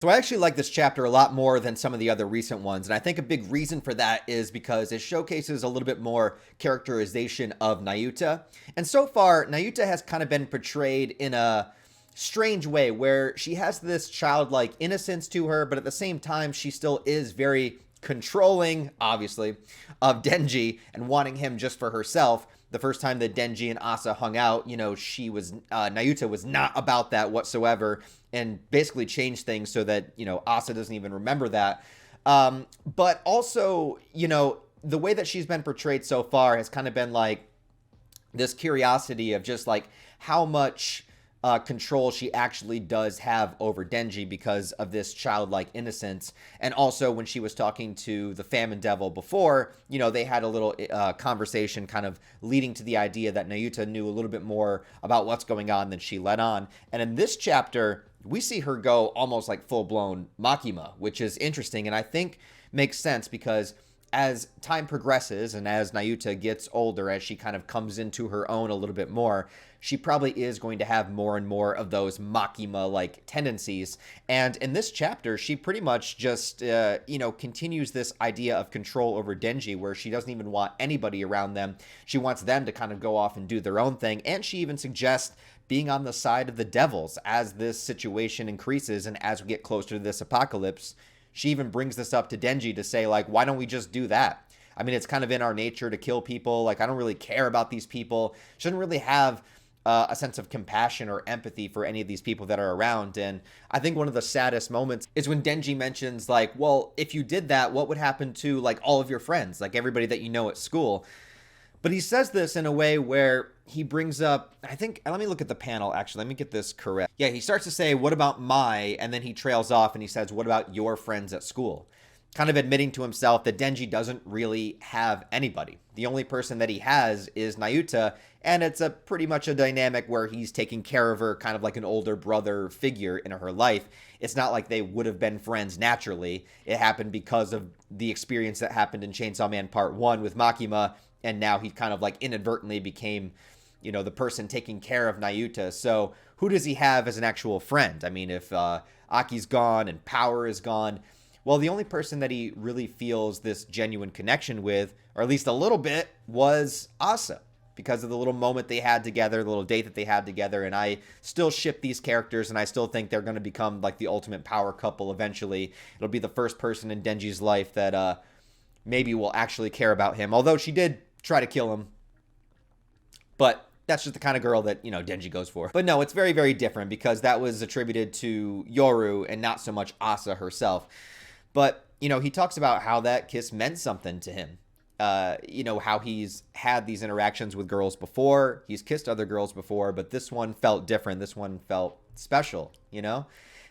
So I actually like this chapter a lot more than some of the other recent ones, and I think a big reason for that is because it showcases a little bit more characterization of NAYUTA. And so far, NAYUTA has kind of been portrayed in a strange way where she has this childlike innocence to her, but at the same time, she still is very controlling, obviously, of Denji and wanting him just for herself. The first time that Denji and Asa hung out, she was NAYUTA was not about that whatsoever, and basically changed things so that Asa doesn't even remember that. But also, the way that she's been portrayed so far has kind of been like this curiosity of just like how much control she actually does have over Denji because of this childlike innocence. And also when she was talking to the Famine Devil before, they had a little conversation kind of leading to the idea that NAYUTA knew a little bit more about what's going on than she let on. And in this chapter, we see her go almost like full-blown Makima, which is interesting and I think makes sense because as time progresses and as NAYUTA gets older, as she kind of comes into her own a little bit more, she probably is going to have more and more of those Makima-like tendencies. And in this chapter, she pretty much just, continues this idea of control over Denji, where she doesn't even want anybody around them. She wants them to kind of go off and do their own thing. And she even suggests being on the side of the devils as this situation increases and as we get closer to this apocalypse. She even brings this up to Denji to say, like, why don't we just do that? I mean, it's kind of in our nature to kill people. Like, I don't really care about these people. Shouldn't really have a sense of compassion or empathy for any of these people that are around. And I think one of the saddest moments is when Denji mentions, like, well, if you did that, what would happen to, like, all of your friends, like everybody that you know at school? But he says this in a way where he brings up, I think, let me look at the panel, actually. Let me get this correct. Yeah, he starts to say, what about and then he trails off and he says, what about your friends at school? Kind of admitting to himself that Denji doesn't really have anybody. The only person that he has is NAYUTA, and it's a pretty much a dynamic where he's taking care of her kind of like an older brother figure in her life. It's not like they would have been friends naturally. It happened because of the experience that happened in Chainsaw Man Part 1 with Makima, and now he kind of like inadvertently became, the person taking care of NAYUTA. So who does he have as an actual friend? I mean, if Aki's gone and Power is gone, well, the only person that he really feels this genuine connection with, or at least a little bit, was Asa, because of the little moment they had together, the little date that they had together. And I still ship these characters, and I still think they're going to become like the ultimate power couple eventually. It'll be the first person in Denji's life that maybe will actually care about him, although she did try to kill him. But that's just the kind of girl that, Denji goes for. But no, it's very, very different because that was attributed to Yoru and not so much Asa herself. But, he talks about how that kiss meant something to him. How he's had these interactions with girls before. He's kissed other girls before, but this one felt different. This one felt special,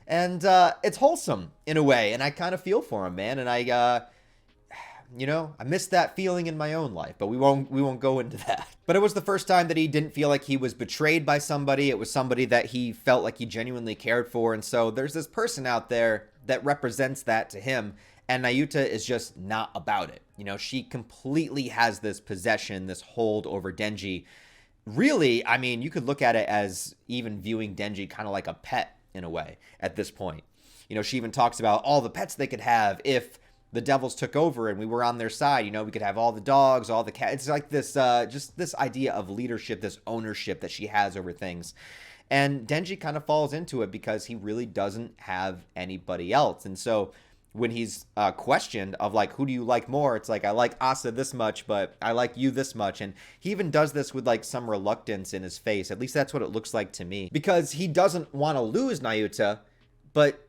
And it's wholesome in a way, and I kind of feel for him, man. And I miss that feeling in my own life, but we won't go into that. But it was the first time that he didn't feel like he was betrayed by somebody. It was somebody that he felt like he genuinely cared for. And so there's this person out there that represents that to him. And NAYUTA is just not about it. She completely has this possession, this hold over Denji. Really, I mean, you could look at it as even viewing Denji kind of like a pet in a way at this point. She even talks about all the pets they could have if the devils took over and we were on their side. We could have all the dogs, all the cats. It's like this, just this idea of leadership, this ownership that she has over things. And Denji kind of falls into it because he really doesn't have anybody else. And so when he's questioned of like, who do you like more? It's like, I like Asa this much, but I like you this much. And he even does this with like some reluctance in his face. At least that's what it looks like to me, because he doesn't want to lose NAYUTA, but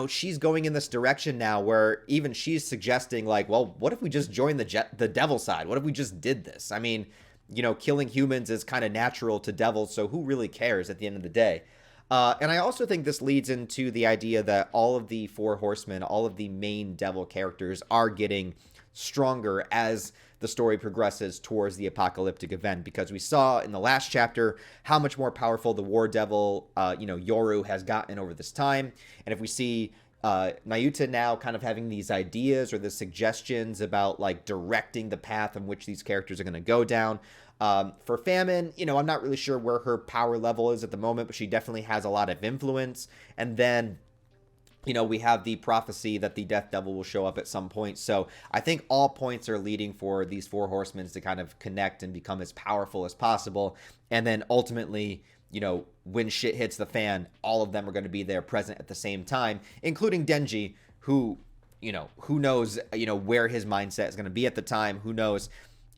she's going in this direction now where even she's suggesting like, well, what if we just join the devil side? What if we just did this? I mean, killing humans is kind of natural to devils, so who really cares at the end of the day? And I also think this leads into the idea that all of the four horsemen, all of the main devil characters are getting stronger as the story progresses towards the apocalyptic event, because we saw in the last chapter how much more powerful the war devil, Yoru, has gotten over this time. And if we see NAYUTA now kind of having these ideas or the suggestions about like directing the path in which these characters are going to go down. For Famine, I'm not really sure where her power level is at the moment, but she definitely has a lot of influence. And then we have the prophecy that the Death Devil will show up at some point. So I think all points are leading for these four horsemen to kind of connect and become as powerful as possible. And then ultimately, when shit hits the fan, all of them are going to be there present at the same time, including Denji, who, who knows, where his mindset is going to be at the time. Who knows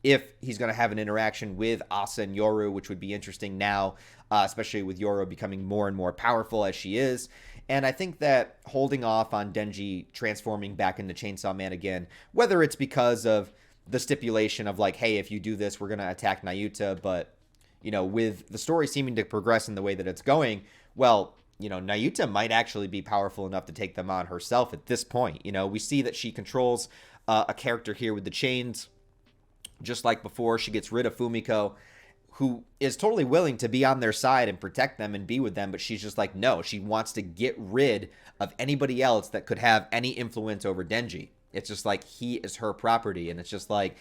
if he's going to have an interaction with Asa and Yoru, which would be interesting now, especially with Yoru becoming more and more powerful as she is. And I think that holding off on Denji transforming back into Chainsaw Man again, whether it's because of the stipulation of like, hey, if you do this, we're going to attack NAYUTA, but, with the story seeming to progress in the way that it's going, well, NAYUTA might actually be powerful enough to take them on herself at this point. We see that she controls a character here with the chains, just like before. She gets rid of Fumiko, who is totally willing to be on their side and protect them and be with them, but she's just like, no, she wants to get rid of anybody else that could have any influence over Denji. It's just like he is her property, and it's just like,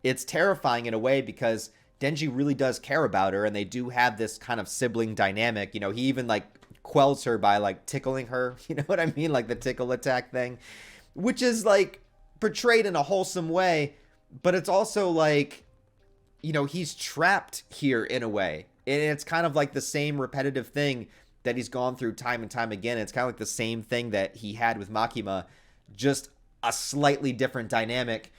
it's terrifying in a way because Denji really does care about her, and they do have this kind of sibling dynamic. He even like quells her by like tickling her, you know what I mean? Like the tickle attack thing, which is like portrayed in a wholesome way, but it's also like, he's trapped here in a way. And it's kind of like the same repetitive thing that he's gone through time and time again. It's kind of like the same thing that he had with Makima, just a slightly different dynamic,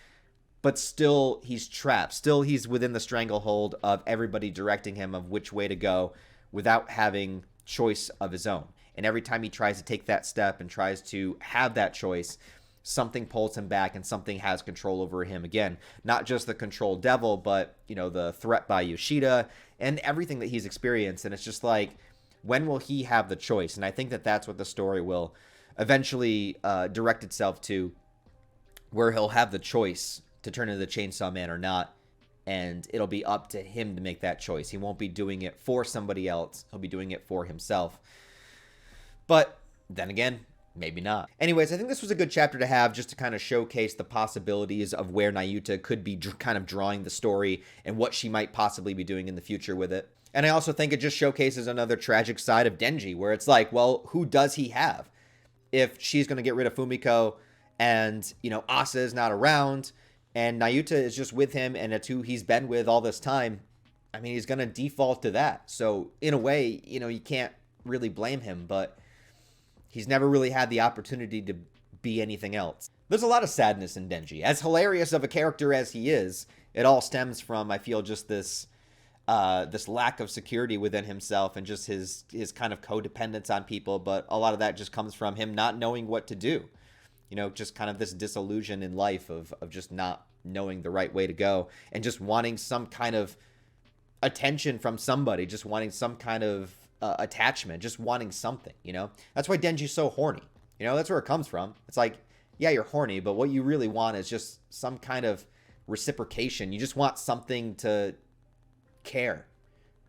but still he's trapped. Still he's within the stranglehold of everybody directing him of which way to go without having choice of his own. And every time he tries to take that step and tries to have that choice, something pulls him back and something has control over him again. Not just the control devil, but, the threat by Yoshida and everything that he's experienced. And it's just like, when will he have the choice? And I think that that's what the story will eventually direct itself to, where he'll have the choice to turn into the Chainsaw Man or not. And it'll be up to him to make that choice. He won't be doing it for somebody else. He'll be doing it for himself. But then again, maybe not. Anyways, I think this was a good chapter to have just to kind of showcase the possibilities of where NAYUTA could be kind of drawing the story and what she might possibly be doing in the future with it. And I also think it just showcases another tragic side of Denji, where it's like, well, who does he have? If she's going to get rid of Fumiko and, Asa is not around and NAYUTA is just with him and it's who he's been with all this time, I mean, he's going to default to that. So in a way, you can't really blame him, but he's never really had the opportunity to be anything else. There's a lot of sadness in Denji. As hilarious of a character as he is, it all stems from, I feel, just this lack of security within himself and just his kind of codependence on people. But a lot of that just comes from him not knowing what to do. Just kind of this disillusion in life of just not knowing the right way to go and just wanting some kind of attention from somebody, just wanting some kind of attachment, just wanting something, That's why Denji's so horny. That's where it comes from. It's like, yeah, you're horny, but what you really want is just some kind of reciprocation. You just want something to care.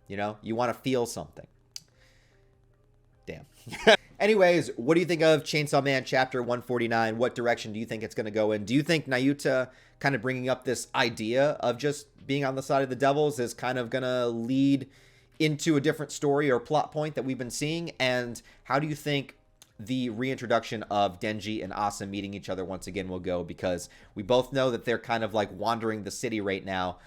You want to feel something. Damn. Anyways, what do you think of Chainsaw Man Chapter 149? What direction do you think it's going to go in? Do you think NAYUTA kind of bringing up this idea of just being on the side of the devils is kind of going to lead into a different story or plot point that we've been seeing? And how do you think the reintroduction of Denji and Asa meeting each other once again will go? Because we both know that they're kind of like wandering the city right now.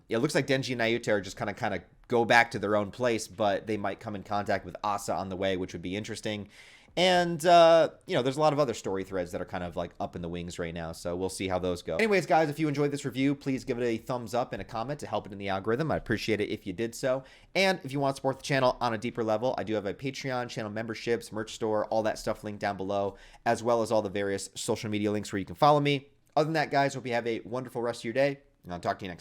It looks like Denji and NAYUTA are just kind of go back to their own place, but they might come in contact with Asa on the way, which would be interesting. And, there's a lot of other story threads that are kind of like up in the wings right now, so we'll see how those go. Anyways, guys, if you enjoyed this review, please give it a thumbs up and a comment to help it in the algorithm. I'd appreciate it if you did so. And if you want to support the channel on a deeper level, I do have a Patreon, channel memberships, merch store, all that stuff linked down below, as well as all the various social media links where you can follow me. Other than that, guys, hope you have a wonderful rest of your day, and I'll talk to you next time.